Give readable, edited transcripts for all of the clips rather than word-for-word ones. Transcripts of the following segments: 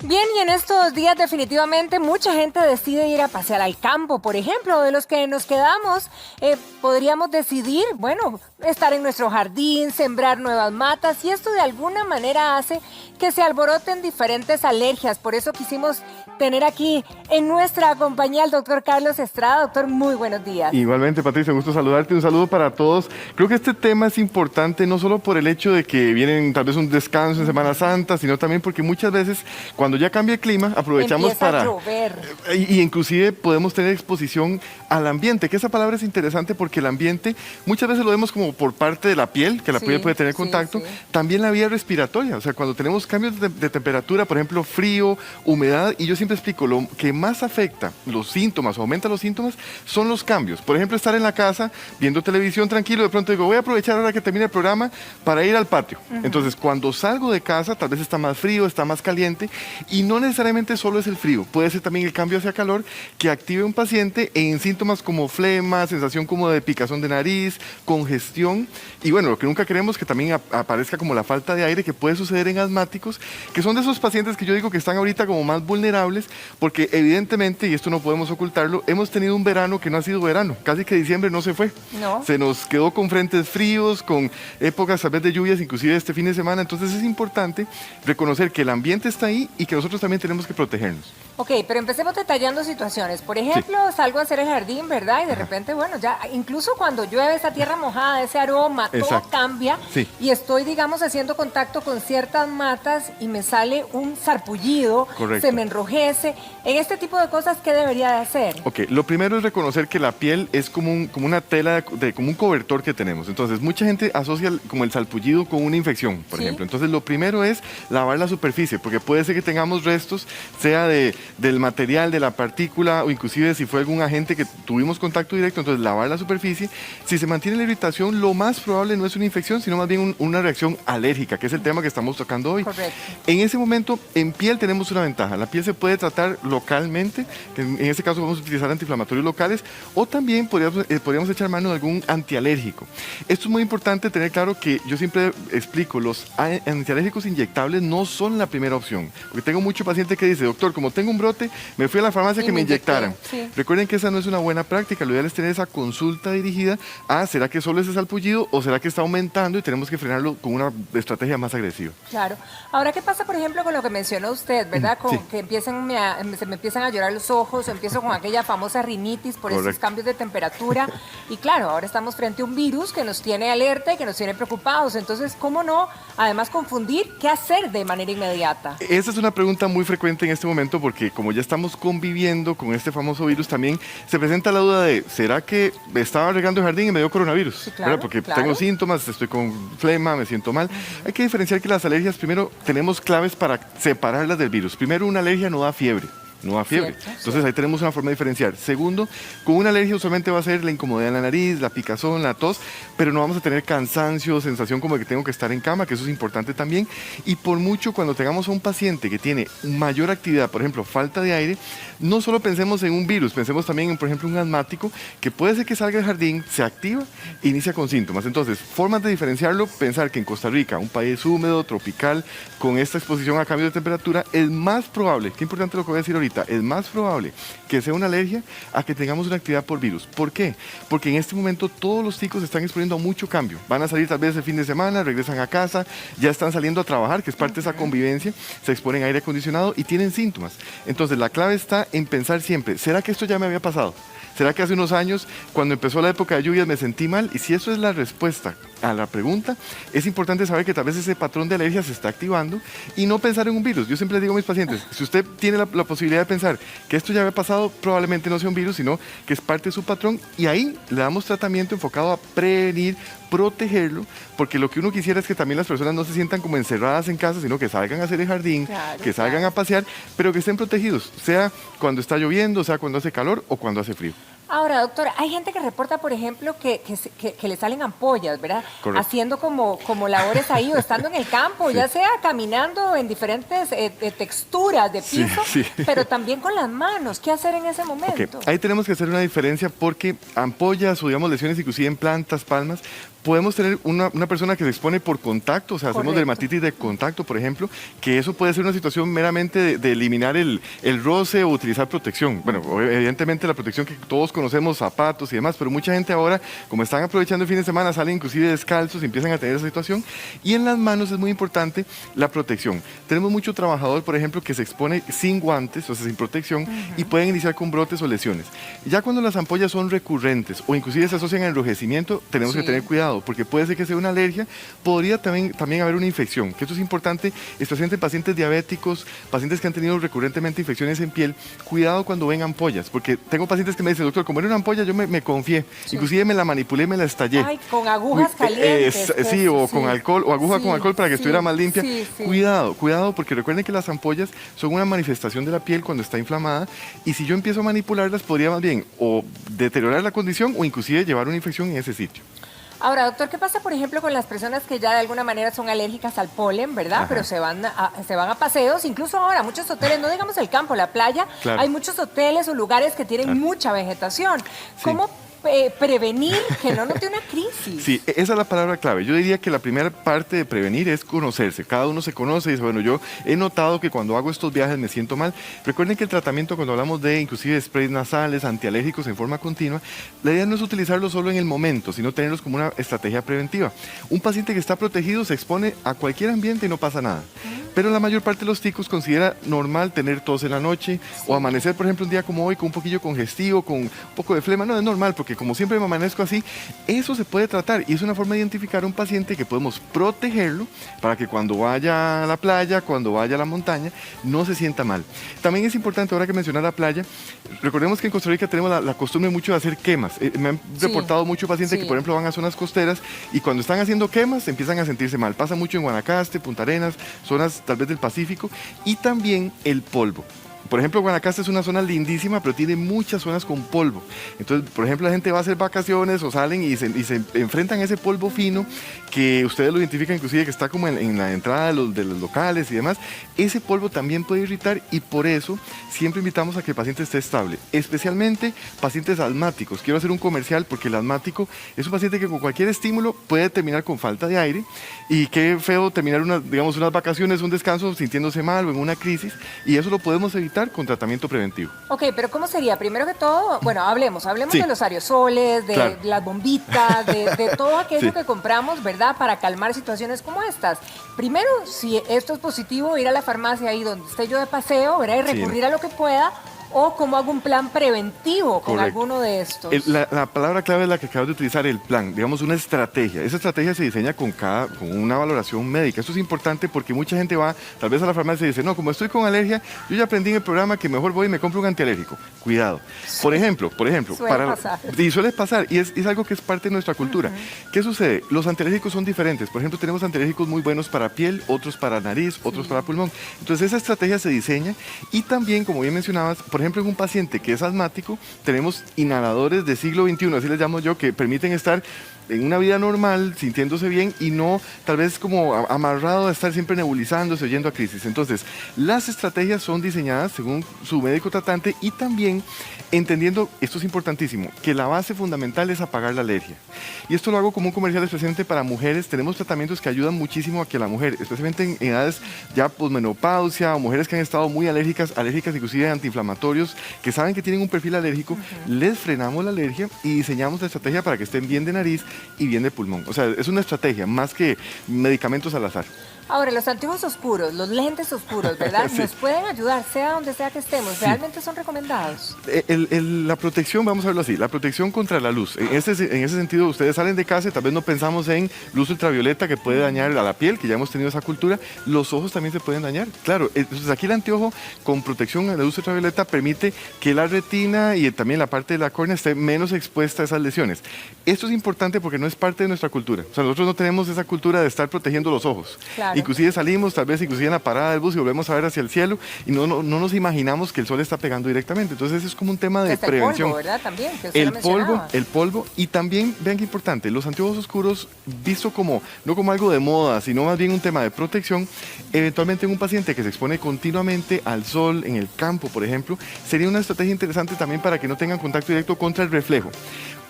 Bien, y en estos días definitivamente mucha gente decide ir a pasear al campo, por ejemplo. De los que nos quedamos, podríamos decidir, bueno, estar en nuestro jardín, sembrar nuevas matas, y esto de alguna manera hace que se alboroten diferentes alergias. Por eso quisimos tener aquí en nuestra compañía al doctor Carlos Estrada. Doctor, muy buenos días. Igualmente, Patricia, gusto saludarte. Un saludo para todos. Creo que este tema es importante no solo por el hecho de que vienen tal vez un descanso en Semana Santa, sino también porque muchas veces cuando ya cambia el clima aprovechamos Empieza a llover. Y inclusive podemos tener exposición al ambiente, que esa palabra es interesante porque el ambiente muchas veces lo vemos como por parte de la piel, que la piel puede tener contacto, también la vía respiratoria. O sea, cuando tenemos cambios de temperatura, por ejemplo, frío, humedad, y yo siempre explico, lo que más afecta los síntomas o aumenta los síntomas son los cambios. Por ejemplo, estar en la casa viendo televisión tranquilo, de pronto digo, voy a aprovechar ahora que termine el programa para ir al patio. Entonces, cuando salgo de casa, tal vez está más frío, está más caliente, y no necesariamente solo es el frío, puede ser también el cambio hacia calor que active un paciente en síntomas como flema, sensación como de picazón de nariz, congestión, y bueno, lo que nunca queremos es que también aparezca como la falta de aire que puede suceder en asmáticos, que son de esos pacientes que yo digo que están ahorita como más vulnerables, porque evidentemente, y esto no podemos ocultarlo, hemos tenido un verano que no ha sido verano, casi que diciembre no se fue, se nos quedó con frentes fríos, con épocas tal vez de lluvias, inclusive este fin de semana. Entonces es importante reconocer que el ambiente está ahí y que nosotros también tenemos que protegernos. Ok, pero empecemos detallando situaciones. Por ejemplo, salgo a hacer el jardín, ¿verdad? Y de repente, bueno, ya incluso cuando llueve esa tierra mojada, ese aroma, todo cambia. Y estoy, digamos, haciendo contacto con ciertas matas y me sale un sarpullido, se me enrojece. En este tipo de cosas, ¿qué debería de hacer? Ok, lo primero es reconocer que la piel es como una tela, como un cobertor que tenemos. Entonces, mucha gente asocia como el sarpullido con una infección, por ejemplo. Entonces, lo primero es lavar la superficie, porque puede ser que tengamos restos, sea del material, de la partícula, o inclusive si fue algún agente que tuvimos contacto directo. Entonces, lavar la superficie. Si se mantiene la irritación, lo más probable no es una infección, sino más bien una reacción alérgica, que es el tema que estamos tocando hoy. En ese momento, en piel tenemos una ventaja. La piel se puede tratar localmente, en este caso vamos a utilizar antiinflamatorios locales, o también podríamos echar mano de algún antialérgico. Esto es muy importante tener claro, que yo siempre explico, los antialérgicos inyectables no son la primera opción, porque tengo mucho paciente que dice, doctor, como tengo un brote, me fui a la farmacia que me inyectaran. Recuerden que esa no es una buena práctica. Lo ideal es tener esa consulta dirigida a, ¿será que solo es ese sarpullido o será que está aumentando y tenemos que frenarlo con una estrategia más agresiva? Claro. Ahora, ¿qué pasa, por ejemplo, con lo que mencionó usted, verdad? Con que se me empiezan a llorar los ojos, empiezo con aquella famosa rinitis por esos cambios de temperatura. Y claro, ahora estamos frente a un virus que nos tiene alerta y que nos tiene preocupados. Entonces, ¿cómo no, además, confundir qué hacer de manera inmediata? Esa es una pregunta muy frecuente en este momento, porque como ya estamos conviviendo con este famoso virus, también se presenta la duda de, ¿será que estaba regando el jardín y me dio coronavirus? Porque tengo síntomas, estoy con flema, me siento mal. Hay que diferenciar que las alergias, primero, tenemos claves para separarlas del virus. Primero, una alergia no da fiebre. No da fiebre. Entonces ahí tenemos una forma de diferenciar. Segundo, con una alergia usualmente va a ser la incomodidad en la nariz, la picazón, la tos, pero no vamos a tener cansancio, sensación como de que tengo que estar en cama, que eso es importante también. Y por mucho, cuando tengamos a un paciente que tiene mayor actividad, por ejemplo, falta de aire, no solo pensemos en un virus, pensemos también en, por ejemplo, un asmático, que puede ser que salga del jardín, se activa e inicia con síntomas. Entonces, formas de diferenciarlo, pensar que en Costa Rica, un país húmedo, tropical, con esta exposición a cambio de temperatura, es más probable, qué importante lo que voy a decir ahorita, es más probable que sea una alergia a que tengamos una actividad por virus. ¿Por qué? Porque en este momento todos los chicos se están exponiendo a mucho cambio. Van a salir tal vez el fin de semana, regresan a casa, ya están saliendo a trabajar, que es parte de esa convivencia, se exponen a aire acondicionado y tienen síntomas. Entonces la clave está en pensar siempre, ¿será que esto ya me había pasado? ¿Será que hace unos años, cuando empezó la época de lluvias, me sentí mal? Y si eso es la respuesta a la pregunta, es importante saber que tal vez ese patrón de alergia se está activando y no pensar en un virus. Yo siempre digo a mis pacientes, si usted tiene la posibilidad de pensar que esto ya había pasado, probablemente no sea un virus, sino que es parte de su patrón, y ahí le damos tratamiento enfocado a prevenir, protegerlo, porque lo que uno quisiera es que también las personas no se sientan como encerradas en casa, sino que salgan a hacer el jardín, que salgan a pasear, pero que estén protegidos, sea cuando está lloviendo, sea cuando hace calor o cuando hace frío. Ahora, doctora, hay gente que reporta, por ejemplo, que le salen ampollas, ¿verdad? Haciendo como labores ahí o estando en el campo, ya sea caminando en diferentes texturas de piso, pero también con las manos. ¿Qué hacer en ese momento? Ahí tenemos que hacer una diferencia, porque ampollas o, digamos, lesiones inclusive en plantas, palmas, Podemos tener una persona que se expone por contacto, o sea, hacemos dermatitis de contacto, por ejemplo, que eso puede ser una situación meramente de eliminar el roce o utilizar protección. Bueno, evidentemente la protección que todos conocemos, zapatos y demás, pero mucha gente ahora, como están aprovechando el fin de semana, salen inclusive descalzos y empiezan a tener esa situación. Y en las manos es muy importante la protección. Tenemos mucho trabajador, por ejemplo, que se expone sin guantes, o sea, sin protección, y pueden iniciar con brotes o lesiones. Ya cuando las ampollas son recurrentes o inclusive se asocian a enrojecimiento, tenemos que tener cuidado, porque puede ser que sea una alergia, podría también haber una infección, que esto es importante, especialmente en pacientes diabéticos, pacientes que han tenido recurrentemente infecciones en piel. Cuidado cuando ven ampollas, porque tengo pacientes que me dicen, doctor, como era una ampolla, yo me confié, inclusive me la manipulé, me la estallé. Ay, con agujas calientes. Sí, o con alcohol, o aguja con alcohol para que estuviera más limpia. Cuidado, porque recuerden que las ampollas son una manifestación de la piel cuando está inflamada, y si yo empiezo a manipularlas, podría más bien o deteriorar la condición o inclusive llevar una infección en ese sitio. Ahora, doctor, ¿qué pasa, por ejemplo, con las personas que ya de alguna manera son alérgicas al polen, ¿verdad? Pero se van a paseos, incluso ahora, muchos hoteles, no digamos el campo, la playa, hay muchos hoteles o lugares que tienen mucha vegetación. ¿Cómo prevenir que no note una crisis? Sí, esa es la palabra clave. Yo diría que la primera parte de prevenir es conocerse. Cada uno se conoce y dice, bueno, yo he notado que cuando hago estos viajes me siento mal. Recuerden que el tratamiento, cuando hablamos de inclusive sprays nasales, antialérgicos en forma continua, la idea no es utilizarlos solo en el momento, sino tenerlos como una estrategia preventiva. Un paciente que está protegido se expone a cualquier ambiente y no pasa nada. Pero la mayor parte de los ticos considera normal tener tos en la noche o amanecer, por ejemplo, un día como hoy con un poquillo congestivo, con un poco de flema. No, es normal, porque como siempre me amanezco así, eso se puede tratar y es una forma de identificar a un paciente que podemos protegerlo para que cuando vaya a la playa, cuando vaya a la montaña, no se sienta mal. También es importante, ahora que mencionar la playa, recordemos que en Costa Rica tenemos la costumbre mucho de hacer quemas. Me han reportado muchos pacientes que, por ejemplo, van a zonas costeras y cuando están haciendo quemas empiezan a sentirse mal. Pasa mucho en Guanacaste, Punta Arenas, zonas tal vez del Pacífico, y también el polvo. Por ejemplo, Guanacaste es una zona lindísima, pero tiene muchas zonas con polvo. Entonces, por ejemplo, la gente va a hacer vacaciones o salen y se enfrentan a ese polvo fino que ustedes lo identifican inclusive que está como en la entrada de los locales y demás. Ese polvo también puede irritar y por eso siempre invitamos a que el paciente esté estable, especialmente pacientes asmáticos. Quiero hacer un comercial porque el asmático es un paciente que con cualquier estímulo puede terminar con falta de aire y qué feo terminar unas vacaciones, un descanso sintiéndose mal o en una crisis, y eso lo podemos evitar con tratamiento preventivo. Ok, pero ¿cómo sería? Primero que todo, bueno, hablemos de los aerosoles, de las bombitas, de todo aquello que compramos, ¿verdad? Para calmar situaciones como estas. Primero, si esto es positivo, ir a la farmacia ahí donde esté yo de paseo, ¿verdad? Y recurrir a lo que pueda. ¿O cómo hago un plan preventivo con alguno de estos? La palabra clave es la que acabas de utilizar, el plan, digamos una estrategia. Esa estrategia se diseña con una valoración médica. Esto es importante porque mucha gente va tal vez a la farmacia y dice, no, como estoy con alergia, yo ya aprendí en el programa que mejor voy y me compro un antialérgico. Cuidado. Por ejemplo, suele pasar y es algo que es parte de nuestra cultura. ¿Qué sucede? Los antialérgicos son diferentes. Por ejemplo, tenemos antialérgicos muy buenos para piel, otros para nariz, otros para pulmón. Entonces esa estrategia se diseña y también, como bien mencionabas, por ejemplo, en un paciente que es asmático, tenemos inhaladores de siglo XXI, así les llamo yo, que permiten estar en una vida normal, sintiéndose bien y no tal vez como amarrado a estar siempre nebulizándose, oyendo a crisis. Entonces, las estrategias son diseñadas según su médico tratante y también entendiendo, esto es importantísimo, que la base fundamental es apagar la alergia. Y esto lo hago como un comercial especialmente para mujeres. Tenemos tratamientos que ayudan muchísimo a que la mujer, especialmente en edades ya posmenopausia o mujeres que han estado muy alérgicas inclusive antiinflamatorios, que saben que tienen un perfil alérgico, les frenamos la alergia y diseñamos la estrategia para que estén bien de nariz y bien de pulmón. O sea, es una estrategia más que medicamentos al azar. Ahora, los anteojos oscuros, los lentes oscuros, ¿verdad? Nos pueden ayudar, sea donde sea que estemos. ¿Realmente son recomendados? La protección, vamos a verlo así, la protección contra la luz. En ese sentido, ustedes salen de casa y tal vez no pensamos en luz ultravioleta que puede dañar a la piel, que ya hemos tenido esa cultura. Los ojos también se pueden dañar. Claro, entonces aquí el anteojo con protección a la luz ultravioleta permite que la retina y también la parte de la córnea esté menos expuesta a esas lesiones. Esto es importante porque no es parte de nuestra cultura. O sea, nosotros no tenemos esa cultura de estar protegiendo los ojos. Claro. Inclusive salimos, tal vez inclusive en la parada del bus y volvemos a ver hacia el cielo y no nos imaginamos que el sol está pegando directamente. Entonces es como un tema de prevención. El polvo, ¿verdad? También, que el polvo y también, vean qué importante, los anteojos oscuros visto como, no como algo de moda, sino más bien un tema de protección, eventualmente en un paciente que se expone continuamente al sol, en el campo, por ejemplo, sería una estrategia interesante también para que no tengan contacto directo contra el reflejo.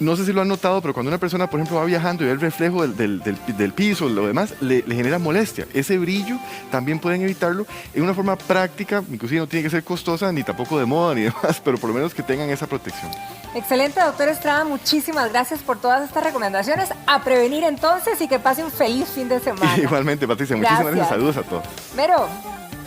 no sé si lo han notado, pero cuando una persona, por ejemplo, va viajando y ve el reflejo del piso, lo demás, le genera molestia. Ese brillo también pueden evitarlo en una forma práctica, inclusive no tiene que ser costosa, ni tampoco de moda, ni demás, pero por lo menos que tengan esa protección. Excelente, doctor Estrada, muchísimas gracias por todas estas recomendaciones. A prevenir entonces y que pase un feliz fin de semana. Igualmente, Patricia, muchísimas gracias. Saludos a todos. Mero.